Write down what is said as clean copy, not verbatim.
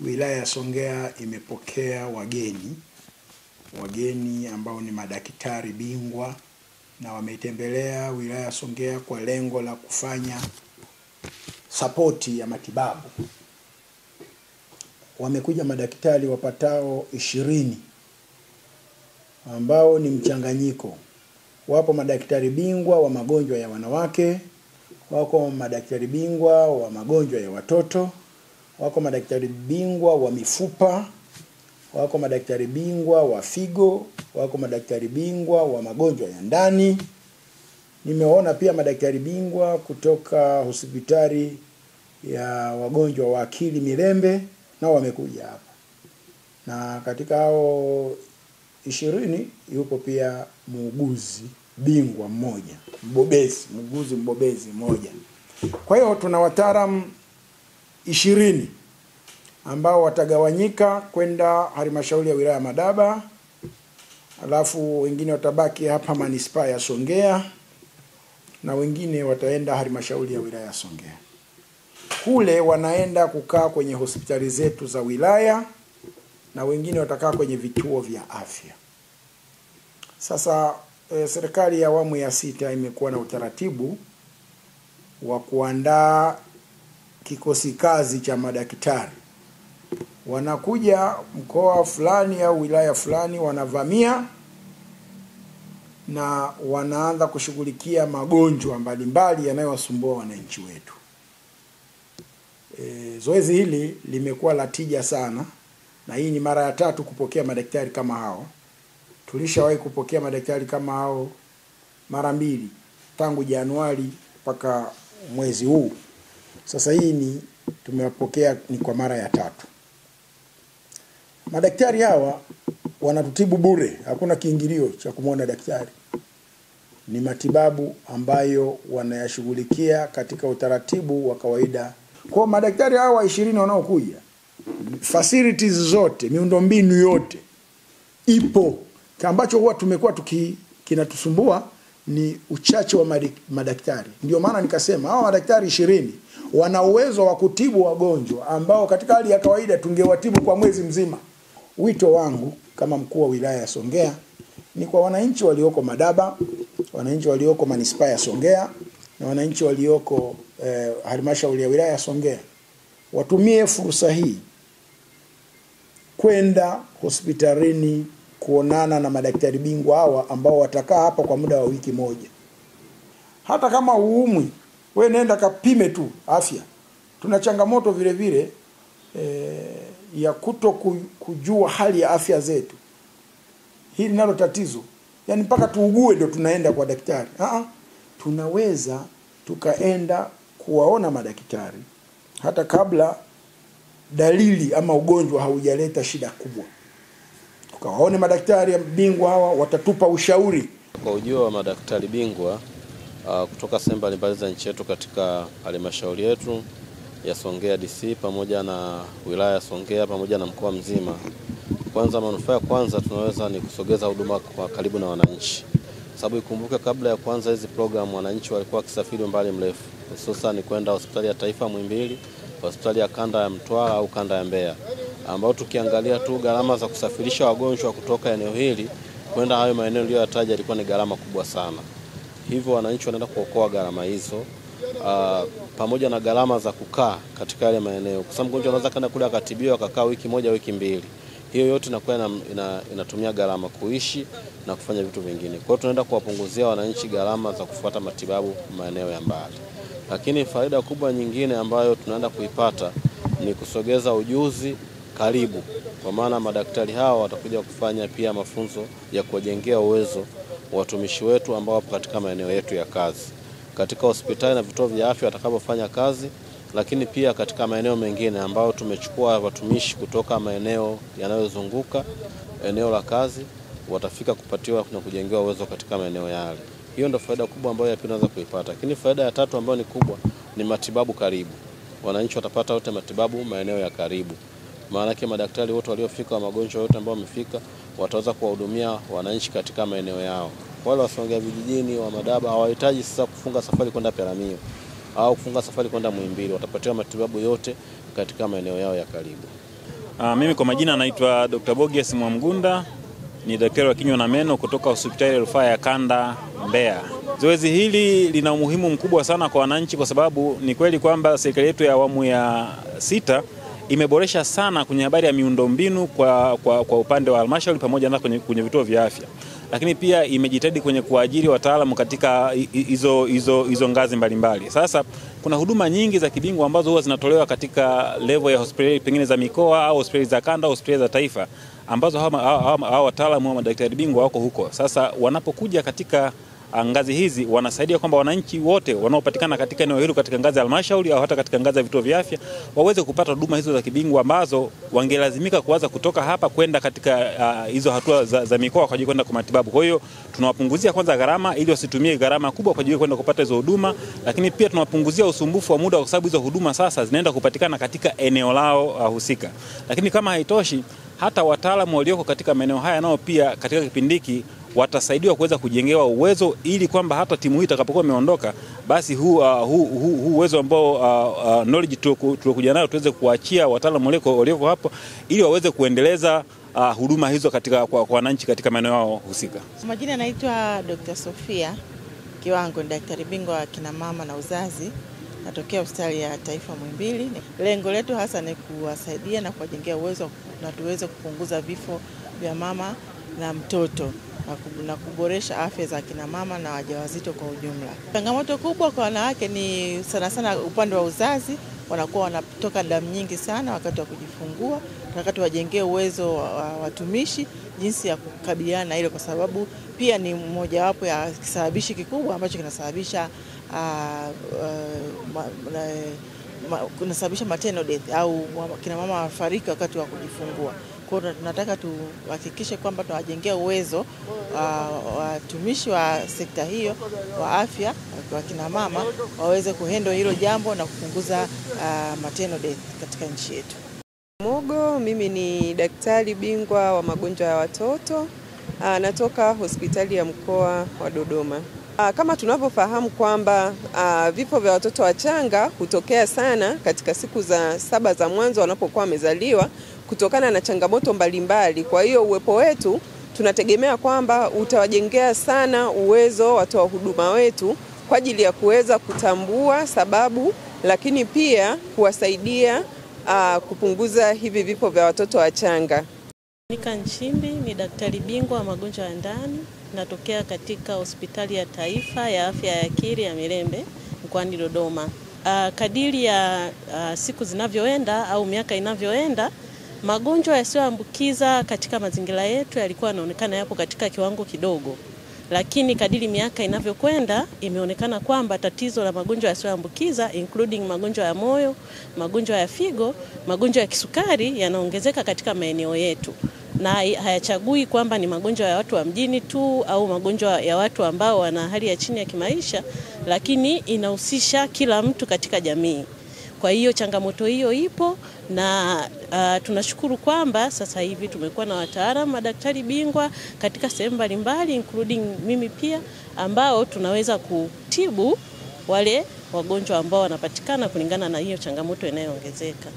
wilaya ya Songea imepokea wageni ambao ni madaktari bingwa, na wametembelea wilaya ya Songea kwa lengo la kufanya sapoti ya matibabu. Wamekuja madaktari wapatao 20 ambao ni mchanganyiko. Wapo madaktari bingwa wa magonjwa ya wanawake, wako madaktari bingwa wa magonjwa ya watoto, wako madaktari bingwa wa mifupa, wako madaktari bingwa wa figo, wako madaktari bingwa wa magonjwa ya ndani. Nimeona pia madaktari bingwa kutoka hospitali ya wagonjwa wa akili Mirembe, nao wamekuja hapa. Na katika hao 20 yupo pia muuguzi bingwa mmoja, muuguzi mbobezi mmoja. Kwa hiyo tuna wataalamu 20 ambao watagawanyika kwenda halmashauri ya wilaya Madaba, alafu wengine watabaki hapa manispaa ya Songea, na wengine wataenda halmashauri ya wilaya ya Songea. Kule wanaenda kukaa kwenye hospitali zetu za wilaya, na wengine watakaa kwenye vituo vya afya. Sasa serikali ya awamu ya 6 imekuwa na utaratibu wa kuandaa kikosi kazi cha madaktari. Wanakuja mkoa fulani au wilaya fulani, wanavamia na wanaanza kushughulikia magonjwa mbalimbali yanayowasumbua wananchi wetu. Zoezi hili limekuwa la tija sana, na hii ni mara ya 3 kupokea madaktari kama hao. Tulishawahi kupokea madaktari kama hao mara 2 tangu Januari mpaka mwezi huu. Sasa hii tumewapokea ni kwa mara ya 3. Madaktari hawa wanatutibu bure, hakuna kiingilio cha kumwona daktari. Ni matibabu ambayo wanayashughulikia katika utaratibu wa kawaida. Kwa madaktari hawa 20 wanaokuja, facilities zote, miundombinu yote ipo. Ambacho huwa tumekuwa kinatusumbua ni uchache wa madaktari. Ndio maana nikasema hawa madaktari 20 wana uwezo wa kutibu wagonjwa ambao katika hali ya kawaida tungewatibu kwa mwezi mzima. Wito wangu kama mkuu wa wilaya ya Songea ni kwa wananchi walioko Madaba, wananchi walioko manispaa ya Songea, na wananchi walioko halmashauri ya wilaya ya Songea, watumie fursa hii kwenda hospitalini kuonana na madaktari bingwa hawa ambao watakaa hapa kwa muda wa wiki moja. Hata kama uumwi, wewe nenda kapime tu afya. Tuna changamoto vile vile ya kujua hali ya afya zetu. Hili nalo tatizo. Yaani mpaka tuugue ndio tunaenda kwa daktari. Tunaweza tukaenda kuwaona madaktari hata kabla dalili ama ugonjwa haujaleta shida kubwa. Tukawaone madaktari bingwa hawa, watatupa ushauri. Kwa ujio wa madaktari bingwa kutoka sehemu mbalimbali za nchi yetu katika halmashauri yetu ya Songea DC pamoja na wilaya ya Songea pamoja na mkoa mzima, kwanza manufaa ya kwanza tunaweza ni kusogeza huduma kwa karibu na wananchi. Sababu ikumbuke, kabla ya kuanza hizi program wananchi walikuwa wakisafiri umbali mrefu, hususan kwenda hospitali ya taifa Muhimbili, hospitali ya kanda ya Mtwara au kanda ya Mbeya, ambao tukiangalia tu gharama za kusafirisha wagonjwa kutoka eneo hili kwenda hayo maeneo niliyoyataja ilikuwa ni gharama kubwa sana. Hivyo wananchi wanaenda kuokoa gharama hizo, pamoja na gharama za kukaa katika yale maeneo. Kwa sababu mgonjwa anaweza kwenda kule akatibiwa akakaa wiki moja, wiki 2. Hiyo yote inakuwa inatumia gharama kuishi na kufanya vitu vingine. Kwa hiyo tunaenda kuwapunguzia wananchi gharama za kufuata matibabu maeneo ya mbali. Lakini faida kubwa nyingine ambayo tunaenda kuipata ni kusogeza ujuzi karibu. Kwa maana madaktari hawa watakuja kufanya pia mafunzo ya kuwajengea uwezo watumishi wetu ambao wapo katika maeneo yetu ya kazi, katika hospitali na vituo vya afya watakapofanya kazi, lakini pia katika maeneo mengine ambao tumechukua watumishi kutoka maeneo yanayozunguka eneo la kazi, watafika kupatiwa na kujengewa uwezo katika maeneo yale. Hiyo ndio faida kubwa ambayo ya pili tunaweza kuipata. Lakini faida ya 3 ambayo ni kubwa ni matibabu karibu. Wananchi watapata wote matibabu maeneo ya karibu. Maana yake madaktari wote waliofika wa magonjwa yote ambao wamefika wataweza kuwahudumia wananchi katika maeneo yao. Wale wa Songea vijijini wa Madaba hawahitaji sasa kufunga safari kwenda Peramiho au kufunga safari kwenda Muhimbili, watapatiwa matibabu yote katika maeneo yao ya karibu. Mimi kwa majina naitwa Dr. Bogias Mwamgunda, ni daktari wa kinywa na meno kutoka hospitali ya rufaa ya Kanda Mbeya. Zoezi hili lina umuhimu mkubwa sana kwa wananchi kwa sababu ni kweli kwamba serikali yetu ya awamu ya 6 imeboresha sana kwenye habari ya miundombinu kwa upande wa halmashauri pamoja na kwenye vituo vya afya. Lakini pia imejitahidi kwenye kuajiri wataalamu katika hizo ngazi mbalimbali. Sasa kuna huduma nyingi za kibingwa ambazo huwa zinatolewa katika level ya hospitali pengine za mikoa au hospitali za kanda au hospitali za taifa ambazo hawa wataalamu wa madaktari bingwa wako huko. Sasa wanapokuja katika ngazi hizi wanasaidia kwamba wananchi wote wanaopatikana katika eneo hilo katika ngazi ya halmashauri au hata katika ngazi ya vituo vya afya waweze kupata huduma hizo za kibingwa ambazo wangelazimika kuanza kutoka hapa kwenda katika hizo hatua za mikoa kwa ajili kwenda kwa matibabu. Kwa hiyo tunawapunguzia kwanza gharama ili wasitumie gharama kubwa kwa ajili kwenda kupata hizo huduma, lakini pia tunawapunguzia usumbufu wa muda kwa sababu hizo huduma sasa zinaenda kupatikana katika eneo lao husika. Lakini kama haitoshi, hata wataalamu walioko katika maeneo haya nao pia katika kipindi hiki watasaidiwa kuweza kujengewa uwezo ili kwamba hata timu hii itakapokuwa imeondoka basi huu uwezo ambao knowledge tuliokuja nayo tuweze kuachia wataalamu walioko hapo ili waweze kuendeleza huduma hizo katika kwa wananchi katika maeneo yao husika. Majina naitwa Dr. Sofia Kiwango, ni daktari bingwa wa kina mama na uzazi, natokea hospitali ya Taifa Muhimbili. Lengo letu hasa ni kuwasaidia na kuwajengea uwezo na tuweze kupunguza vifo vya mama na mtoto na kuboresha afya za kina mama na wajawazito kwa ujumla. Changamoto kubwa kwa wanawake ni sana upande wa uzazi, wanakuwa wanatoka damu nyingi sana wakati wa kujifungua. Tunataka wajengee uwezo wa watumishi jinsi ya kukabiliana na hilo, kwa sababu pia ni mojawapo ya kisababishi kikubwa ambacho kinasababisha kunasababisha maternal death au kina mama wafariki wakati wa kujifungua. Kwa hiyo tunataka tuhakikishe kwamba tunawajengea uwezo watumishi wa sekta hiyo wa afya kwa kina mama waweze kuhandle hilo jambo na kupunguza maternal death katika nchi yetu. Mogo, mimi ni daktari bingwa wa magonjwa ya watoto, natoka hospitali ya mkoa wa Dodoma. Kama tunavyofahamu kwamba vifo vya watoto wachanga hutokea sana katika siku za 7 za mwanzo wanapokuwa wamezaliwa kutokana na changamoto mbalimbali. Kwa hiyo uwepo wetu tunategemea kwamba utawajengea sana uwezo watoa huduma wetu kwa ajili ya kuweza kutambua sababu, lakini pia kuwasaidia kupunguza hivi vifo vya watoto wachanga. Nika Nchimbi ni daktari bingwa wa magonjwa ya ndani, natokea katika hospitali ya taifa ya afya ya akili ya Mirembe mkoani Dodoma. Kadiri ya siku zinavyoenda au miaka inavyoenda, magonjwa yasiyoambukiza katika mazingira yetu yalikuwa yanaonekana yapo katika kiwango kidogo. Lakini kadiri miaka inavyokwenda imeonekana kwamba tatizo la magonjwa yasiyoambukiza including magonjwa ya moyo, magonjwa ya figo, magonjwa ya kisukari yanaongezeka katika maeneo yetu. Na hayachagui kwamba ni magonjwa ya watu wa mjini tu au magonjwa ya watu ambao wana hali ya chini ya kimaisha, lakini inahusisha kila mtu katika jamii. Kwa hiyo changamoto hiyo ipo na tunashukuru kwamba sasa hivi tumekuwa na wataalamu madaktari bingwa katika sehemu mbalimbali including mimi pia, ambao tunaweza kutibu wale wagonjwa ambao wanapatikana kulingana na hiyo changamoto inayoongezeka.